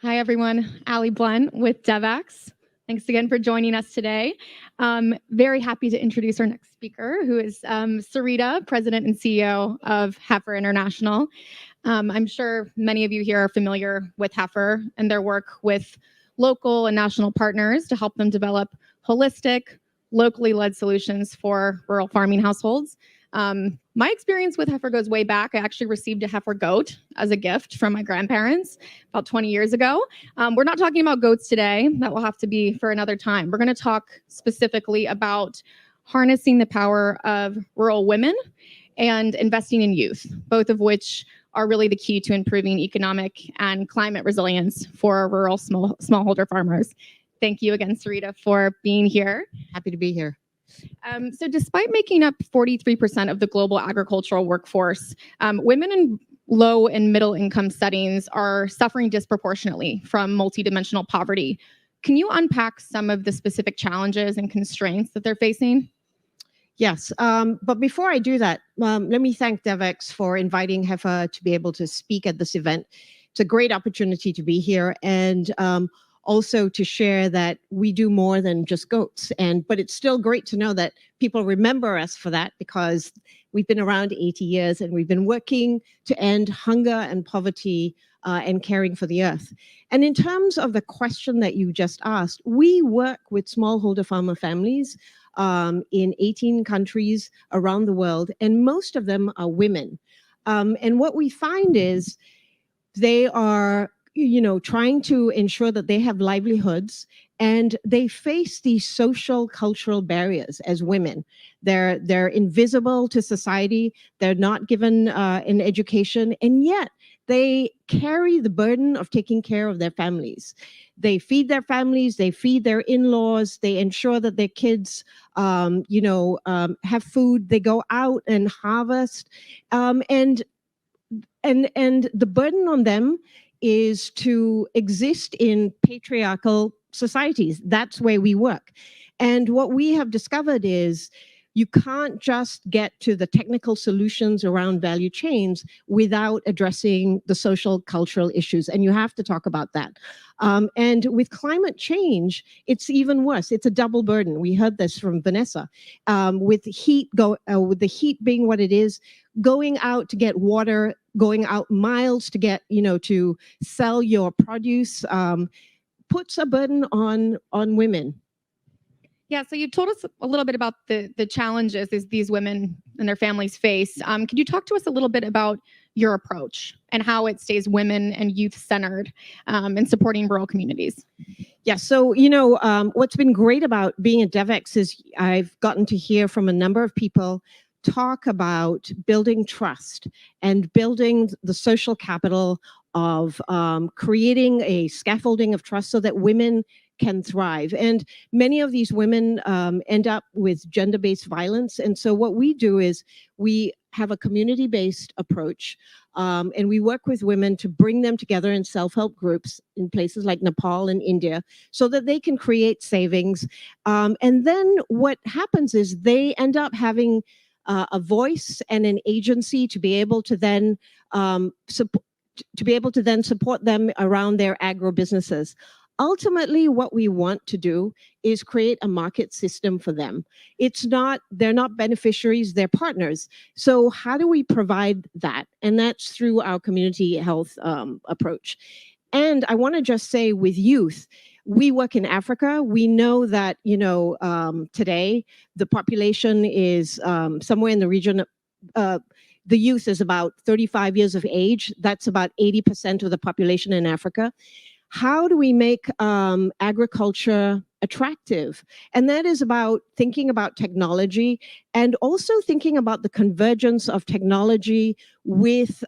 Hi, everyone. Alli Blount with Devex. Thanks again for joining us today. Very happy to introduce our next speaker, who is Surita, President and CEO of Heifer International. I'm sure many of you here are familiar with Heifer and their work with local and national partners to help them develop holistic, locally led solutions for rural farming households. My experience with heifer goes way back. I actually received a heifer goat as a gift from my grandparents about 20 years ago. We're not talking about goats today. That will have to be for another time. We're going to talk specifically about harnessing the power of rural women and investing in youth, both of which are really the key to improving economic and climate resilience for rural smallholder farmers. Thank you again, Surita, for being here. Happy to be here. So despite making up 43% of the global agricultural workforce, women in low and middle income settings are suffering disproportionately from multidimensional poverty. Can you unpack some of the specific challenges and constraints that they're facing? Yes, but before I do that, let me thank Devex for inviting Heifer to be able to speak at this event. It's a great opportunity to be here, and also to share that we do more than just goats. But it's still great to know that people remember us for that, because we've been around 80 years and we've been working to end hunger and poverty and caring for the earth. And in terms of the question that you just asked, we work with smallholder farmer families in 18 countries around the world, and most of them are women. And what we find is they are trying to ensure that they have livelihoods, and they face these social cultural barriers as women. They're invisible to society. They're not given an education, and yet they carry the burden of taking care of their families. They feed their families, they feed their in-laws, they ensure that their kids have food, they go out and harvest, and the burden on them is to exist in patriarchal societies. That's where we work. And what we have discovered is you can't just get to the technical solutions around value chains without addressing the social cultural issues. And you have to talk about that. And with climate change, it's even worse. It's a double burden. We heard this from Vanessa. With the heat being what it is, going out to get water, going out miles to get, to sell your produce, puts a burden on women. Yeah, so you told us a little bit about the challenges these women and their families face. Could you talk to us a little bit about your approach and how it stays women and youth-centered in supporting rural communities? Yeah, so, what's been great about being at Devex is I've gotten to hear from a number of people talk about building trust and building the social capital of creating a scaffolding of trust so that women can thrive. And many of these women end up with gender-based violence. And so what we do is we have a community-based approach, and we work with women to bring them together in self-help groups in places like Nepal and India so that they can create savings. And then what happens is they end up having a voice and an agency to be able to then support them around their agro businesses. Ultimately, what we want to do is create a market system for them. They're not beneficiaries, they're partners. So how do we provide that? And that's through our community health approach. And I want to just say with youth, we work in Africa. We know that, today the population is somewhere in the region of, the youth is about 35 years of age. That's about 80% of the population in Africa. How do we make agriculture attractive? And that is about thinking about technology and also thinking about the convergence of technology with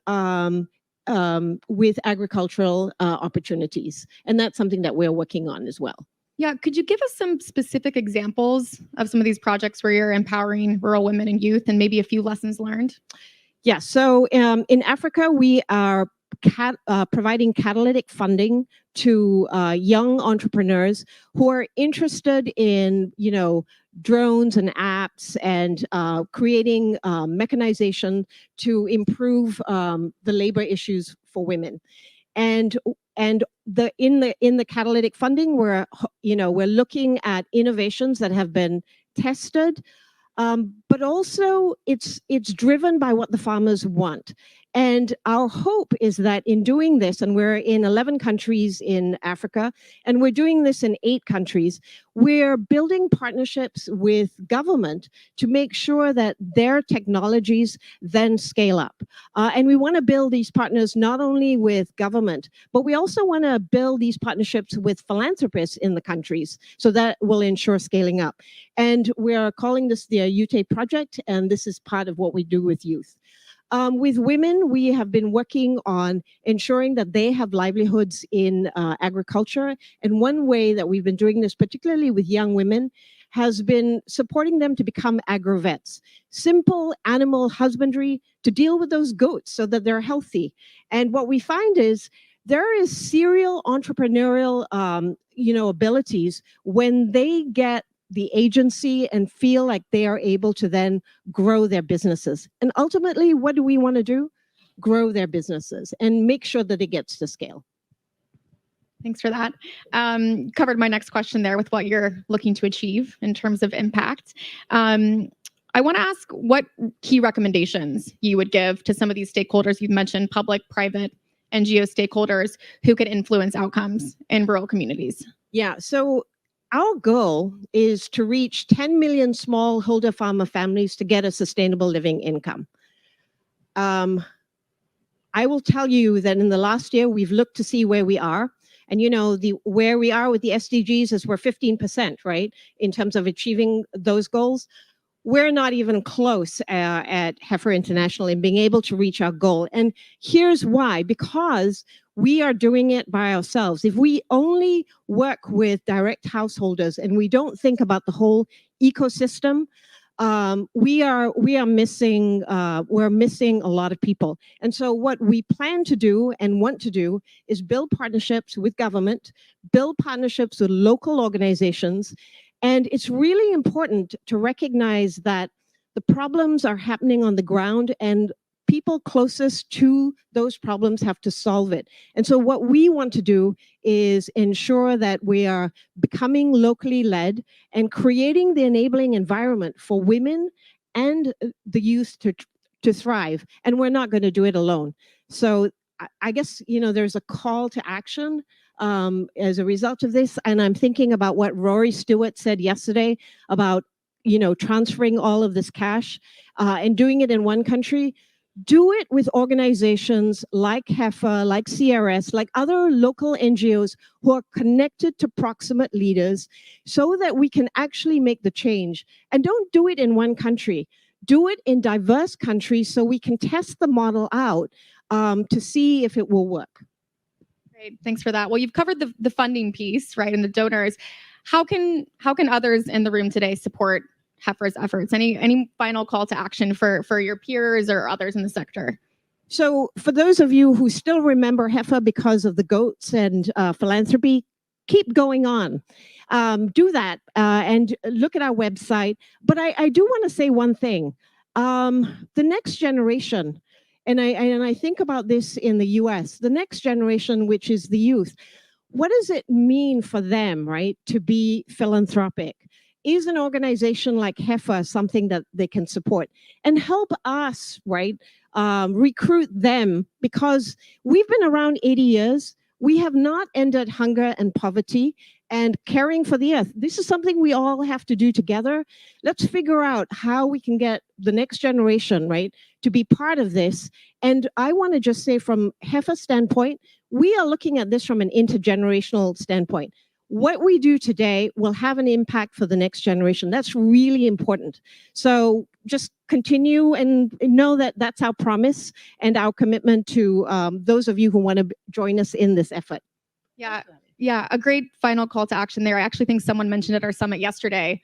agricultural opportunities. And that's something that we're working on as well. Yeah, could you give us some specific examples of some of these projects where you're empowering rural women and youth and maybe a few lessons learned? Yeah, so in Africa, we are providing catalytic funding to young entrepreneurs who are interested in, drones and apps and creating mechanization to improve the labor issues for women. and in the catalytic funding, we're looking at innovations that have been tested, but also it's driven by what the farmers want. And our hope is that in doing this, and we're in 11 countries in Africa, and we're doing this in 8 countries, we're building partnerships with government to make sure that their technologies then scale up. And we want to build these partners not only with government, but we also want to build these partnerships with philanthropists in the countries, so that will ensure scaling up. And we're calling this the UTE project, and this is part of what we do with youth. With women, we have been working on ensuring that they have livelihoods in agriculture. And one way that we've been doing this, particularly with young women, has been supporting them to become agrovets, simple animal husbandry to deal with those goats so that they're healthy. And what we find is there is serial entrepreneurial abilities when they get the agency and feel like they are able to then grow their businesses. And ultimately, what do we want to do? Grow their businesses and make sure that it gets to scale. Thanks for that. Covered my next question there with what you're looking to achieve in terms of impact. I want to ask what key recommendations you would give to some of these stakeholders you've mentioned, public, private, NGO stakeholders who could influence outcomes in rural communities. Yeah, so our goal is to reach 10 million smallholder farmer families to get a sustainable living income. I will tell you that in the last year, we've looked to see where we are. And where we are with the SDGs is we're 15%, right? In terms of achieving those goals. We're not even close at Heifer International in being able to reach our goal. And here's why: because we are doing it by ourselves. If we only work with direct householders and we don't think about the whole ecosystem, we're missing a lot of people. And so what we plan to do and want to do is build partnerships with government, build partnerships with local organizations. And it's really important to recognize that the problems are happening on the ground, and people closest to those problems have to solve it. And so what we want to do is ensure that we are becoming locally led and creating the enabling environment for women and the youth to thrive. And we're not going to do it alone. So I guess, there's a call to action as a result of this. And I'm thinking about what Rory Stewart said yesterday about, transferring all of this cash and doing it in one country. Do it with organizations like Heifer, like CRS, like other local NGOs who are connected to proximate leaders, so that we can actually make the change. And don't do it in one country. Do it in diverse countries so we can test the model out to see if it will work. Great, thanks for that. Well, you've covered the funding piece, right, and the donors. How can others in the room today support Heifer's efforts? Any final call to action for your peers or others in the sector? So for those of you who still remember Heifer because of the goats and philanthropy, keep going on. Do that and look at our website. But I do want to say one thing. The next generation, and I think about this in the US, the next generation, which is the youth, what does it mean for them, right, to be philanthropic? Is an organization like Heifer something that they can support and help us, right, recruit them? Because we've been around 80 years. We have not ended hunger and poverty and caring for the earth. This is something we all have to do together. Let's figure out how we can get the next generation, right, to be part of this. And I want to just say, from Heifer's standpoint, we are looking at this from an intergenerational standpoint. What we do today will have an impact for the next generation. That's really important. So just continue and know that that's our promise and our commitment to those of you who want to join us in this effort. Yeah, a great final call to action there. I actually think someone mentioned at our summit yesterday.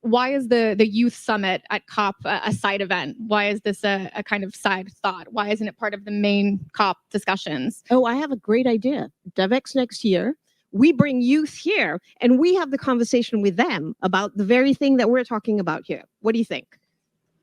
Why is the youth summit at COP a side event? Why is this a kind of side thought? Why isn't it part of the main COP discussions? Oh, I have a great idea. Devex next year, we bring youth here and we have the conversation with them about the very thing that we're talking about here. What do you think?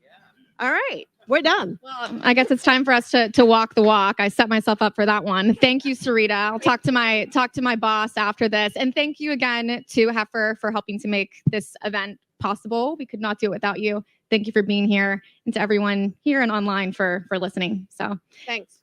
Yeah. All right. We're done. Well, I guess it's time for us to walk the walk. I set myself up for that one. Thank you, Surita. I'll talk to my boss after this. And thank you again to Heifer for helping to make this event possible. We could not do it without you. Thank you for being here, and to everyone here and online for listening. So Thanks.